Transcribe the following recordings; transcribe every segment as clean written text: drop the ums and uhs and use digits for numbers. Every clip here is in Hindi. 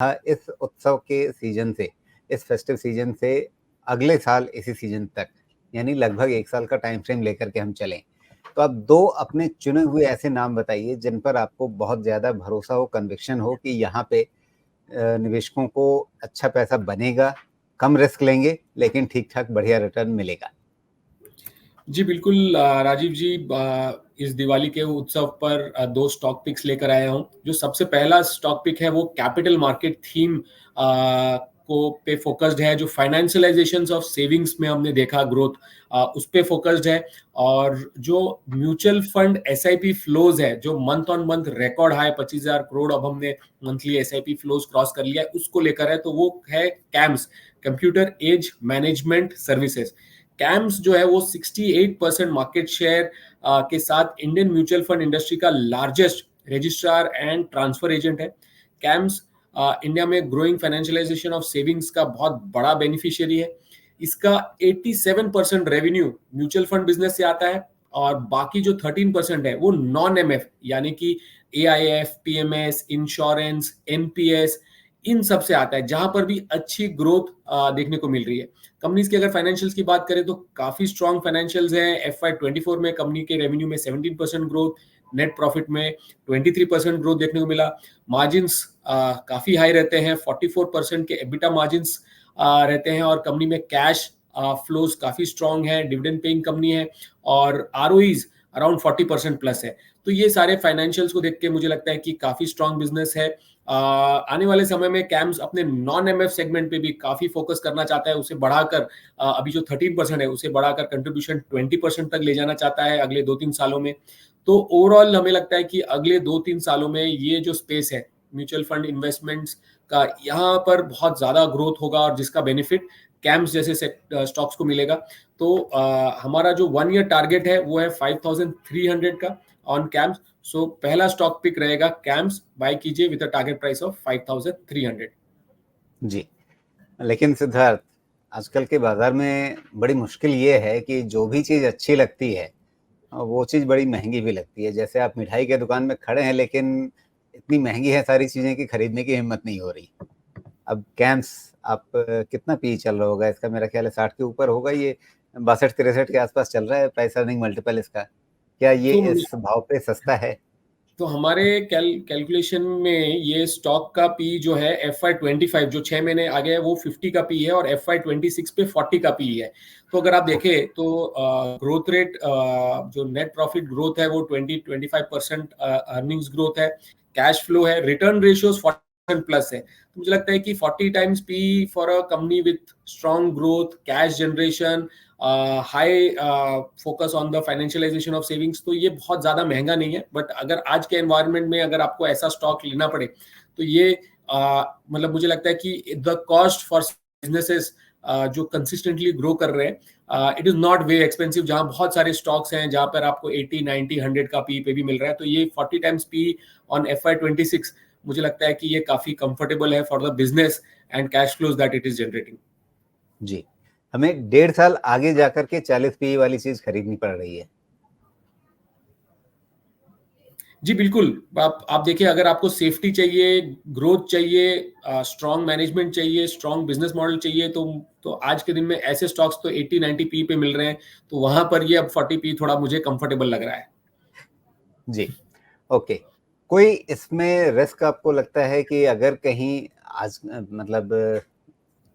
इस उत्सव के सीजन से, इस फेस्टिव सीजन से अगले साल इसी सीजन तक, यानी लगभग 1 साल का टाइम फ्रेम लेकर के हम चलें, तो आप 2 अपने चुने हुए ऐसे नाम बताइए जिन पर आपको बहुत ज़्यादा भरोसा हो, कन्विक्शन हो कि यहाँ पे निवेशकों को अच्छा पैसा बनेगा, कम रिस्क लेंगे लेकिन ठीक-ठाक बढ़िया रिटर्न मिलेगा। जी बिल्कुल राजीव जी, इस दिवाली के उत्सव पर 2 स्टॉक पिक्स लेकर आया हूँ। जो सबसे पहला स्टॉक पिक है वो कैपिटल मार्केट थीम को पे फोकस्ड है। जो फाइनेंशियलाइजेशंस ऑफ सेविंग्स में हमने देखा ग्रोथ, उस पे फोकस्ड है। और जो म्यूचुअल फंड एसआईपी फ्लोज है, जो month on month record high 25,000 crore अब हमने मंथली एसआईपी फ्लोज क्रॉस कर लिया है, उसको लेकर है। तो वो है CAMS, computer age management services. CAMS जो है वो 68% मार्केट शेयर के साथ इंडियन म्यूचुअल फंड इंडस्ट्री का largest registrar and transfer agent है। कैम्स इंडिया में ग्रोइंग फाइनेंशियलाइजेशन ऑफ सेविंग्स का बहुत बड़ा बेनिफिशियरी है। इसका 87% रेवेन्यू म्यूचुअल फंड बिजनेस से आता है, और बाकी जो 13% है वो नॉन एमएफ यानी कि एआईएफ, पीएमएस, इंश्योरेंस, एनपीएस, इन सब से आता है, जहां पर भी अच्छी ग्रोथ देखने को मिल रही है। कंपनीज की अगर फाइनेंशियल्स की बात करें तो काफी स्ट्रॉन्ग फाइनेंशियल्स हैं। FY24 में कंपनी के रेवेन्यू में 17% ग्रोथ, नेट प्रॉफिट में 23% ग्रोथ देखने को मिला। मार्जिन्स काफी हाई रहते हैं, 44% के एबिटा मार्जिन्स रहते हैं, और कंपनी में कैश फ्लोज काफी स्ट्रॉन्ग है, डिविडेंड पेइंग कंपनी है, और आरओईज अराउंड 40% प्लस है। तो ये सारे फाइनेंशियल्स को देख के मुझे लगता है कि काफी स्ट्रॉन्ग बिजनेस है। आने वाले समय में कैम्स अपने नॉन एमएफ सेगमेंट पे भी काफी फोकस करना चाहता है, उसे बढ़ाकर अभी जो 13% है उसे बढ़ाकर कंट्रीब्यूशन 20% तक ले जाना चाहता है अगले 2-3 सालों में। तो ओवरऑल हमें लगता है कि अगले 2-3 सालों में ये जो स्पेस है म्यूचुअल फंड इन्वेस्टमेंट्स का, यहाँ पर बहुत ज्यादा ग्रोथ होगा, और जिसका बेनिफिट कैम्स जैसे स्टॉक्स को मिलेगा। तो हमारा जो 1 ईयर टारगेट है वो है 5,300 का ऑन कैम्स। सो पहला स्टॉक पिक रहेगा कैम्स, बाय कीजिए with a target price of 5,300। जी, लेकिन सिद्धार्थ, आजकल के बाजार में बड़ी मुश्किल ये है कि जो भी चीज़ अच्छी लगती है वो चीज़ बड़ी महंगी भी लगती है। जैसे आप मिठाई के दुकान में खड़े हैं लेकिन इतनी महंगी है सारी चीज़ें कि खरीदने की हिम्मत नहीं हो रही। अब कैम्स आप कितना पी चल रहा होगा इसका? मेरा ख्याल है 60 के ऊपर होगा ये, 62-63 के आसपास चल रहा है प्राइस अर्निंग मल्टीपल इसका। क्या ये तो इस भाव पे सस्ता है? तो हमारे कैलकुलेशन में ये स्टॉक का पी जो है FY25 जो 6 महीने आगे है वो 50 का पी है, और FY26 पे 40 का पी है। तो अगर आप देखें तो ग्रोथ रेट, जो नेट प्रॉफिट ग्रोथ है वो 20-25% अर्निंग्स ग्रोथ है, कैश फ्लो है, रिटर्न रेशियोज 40% प्लस है। तो मुझे लगता है कि 40 times P for a company with strong growth, cash generation, high focus on the financialisation of savings, तो ये बहुत ज्यादा महंगा नहीं है। बट अगर आज के एनवायरनमेंट में अगर आपको ऐसा स्टॉक लेना पड़े तो ये मतलब मुझे लगता है कि द कॉस्ट फॉर बिजनेसेस जो कंसिस्टेंटली ग्रो कर रहे हैं, it is not very expensive. जहां बहुत सारे स्टॉक्स हैं जहां पर आपको 80, 90, 100 का पी पे भी मिल रहा है, तो ये 40 टाइम्स पी ऑन FY26 मुझे लगता है कि ये काफी कंफर्टेबल है for the business and cash flows that it is generating. जी, हमें 1.5 साल आगे जाकर के 40 पी वाली चीज़ खरीदनी पड़ रही है। जी बिल्कुल। आप देखिए, अगर आपको सेफ्टी चाहिए, ग्रोथ चाहिए, स्ट्रॉन्ग मैनेजमेंट चाहिए, स्ट्रॉन्ग बिजनेस मॉडल चाहिए, तो आज के दिन में ऐसे स्टॉक्स तो 80-90 पी पे मिल रहे हैं। तो वहां पर ये अब 40 पी थोड़ा मुझे कंफर्टेबल लग रहा है। जी, ओके। कोई इसमें रिस्क आपको लगता है कि अगर कहीं आज मतलब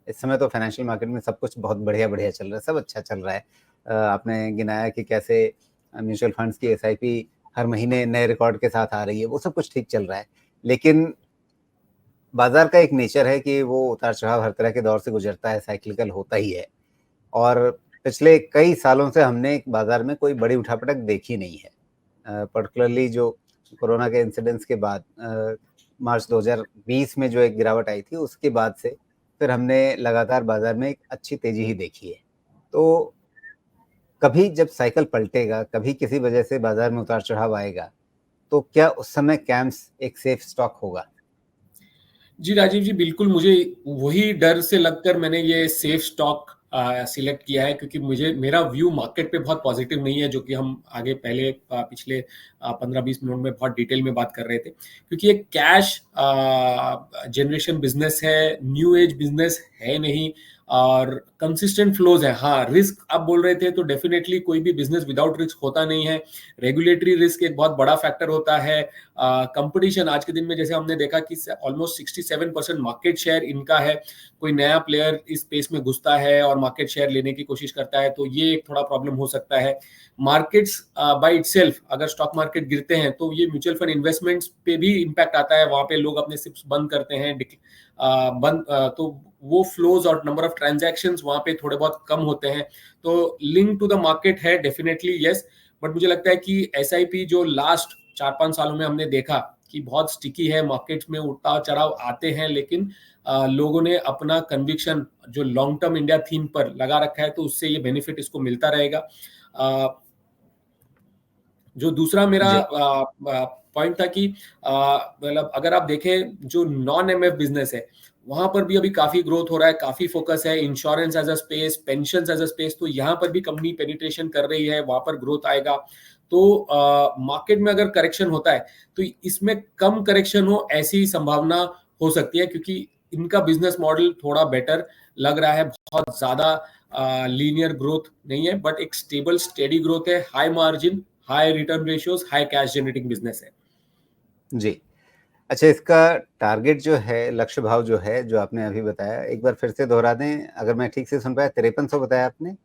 इस समय तो फाइनेंशियल मार्केट में सब कुछ बहुत बढ़िया-बढ़िया चल रहा है, सब अच्छा चल रहा है। आपने गिनाया कि कैसे म्यूचुअल फंड्स की एसआईपी हर महीने नए रिकॉर्ड के साथ आ रही है, वो सब कुछ ठीक चल रहा है। लेकिन बाज़ार का एक नेचर है कि वो उतार-चढ़ाव हर तरह के दौर से गुज़रता है, साइक्लिकल होता ही है। और पिछले कई सालों से हमने एक बाज़ार में कोई बड़ी उठापटक देखी नहीं है। पर्टिकुलरली जो कोरोना के इंसिडेंट्स के बाद मार्च 2020 में जो एक गिरावट आई थी, उसके बाद से फिर हमने लगातार बाज़ार में एक अच्छी तेज़ी ही देखी है। तो कभी जब साइकिल पलटेगा, कभी किसी वजह से बाज़ार में उतार-चढ़ाव आएगा, तो क्या उस समय कैम्स एक सेफ स्टॉक होगा? जी राजीव जी, बिल्कुल मुझे वही डर से लगकर मैंने ये सेफ स्टॉक सिलेक्ट किया है, क्योंकि मेरा व्यू मार्केट पे बहुत पॉजिटिव नहीं है, जो कि हम आगे पहले पिछले 15-20 मिनट में बहुत डिटेल में बात कर रहे थे, क्योंकि एक कैश जनरेशन बिजनेस है, न्यू एज बिजनेस है नहीं, और कंसिस्टेंट फ्लोज है। हाँ, रिस्क आप बोल रहे थे, तो डेफिनेटली कोई भी बिजनेस विदाउट रिस्क होता नहीं है। रेगुलेटरी रिस्क एक बहुत बड़ा फैक्टर होता है। कंपटीशन आज के दिन में जैसे हमने देखा कि ऑलमोस्ट 67% मार्केट शेयर इनका है। कोई नया प्लेयर इस स्पेस में घुसता है और मार्केट शेयर लेने की कोशिश करता है, तो ये एक थोड़ा प्रॉब्लम हो सकता है। मार्केट्स बाय इटसेल्फ, अगर स्टॉक मार्केट गिरते हैं तो ये म्यूचुअल फंड इन्वेस्टमेंट्स पे भी इम्पैक्ट आता है। वहां पे लोग अपने सिप्स बंद करते हैं, तो वो फ्लोज और नंबर ऑफ ट्रांजैक्शंस वहां पे थोड़े बहुत कम होते हैं। तो लिंक टू द मार्केट है डेफिनेटली, यस। बट मुझे लगता है कि एसआईपी जो लास्ट 4-5 सालों में हमने देखा कि बहुत स्टिकी है, मार्केट्स में उतार चढ़ाव आते हैं, लेकिन लोगों ने अपना कन्विक्शन जो लॉन्ग टर्म इंडिया थीम पर लगा रखा है, तो उससे ये बेनिफिट इसको मिलता रहेगा। जो दूसरा मेरा जी पॉइंट था कि मतलब अगर आप देखें जो नॉन एमएफ बिजनेस है, वहां पर भी अभी काफी ग्रोथ हो रहा है, काफी फोकस है। Insurance as a space, pension as a space, तो यहाँ पर भी कंपनी पेनिट्रेशन कर रही है, वहां पर ग्रोथ आएगा। तो मार्केट में अगर करेक्शन होता है तो इसमें कम करेक्शन हो ऐसी संभावना हो सकती है, क्योंकि इनका बिजनेस मॉडल थोड़ा बेटर लग रहा है। बहुत ज्यादा लीनियर ग्रोथ नहीं है, बट एक स्टेबल स्टेडी ग्रोथ है, high margin, high return ratios, high cash generating business है। जी। अच्छा, इसका टारगेट जो है, लक्ष्य भाव जो है, जो आपने अभी बताया, एक बार फिर से दोहरा दें अगर मैं ठीक से सुन पाया। 5300 बताया आपने?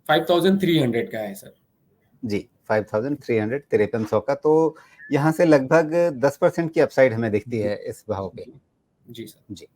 5300 का है सर। जी, 5300, 5300 का। तो यहाँ से लगभग 10% की अपसाइड हमें दिखती है इस भाव पे। जी सर। जी।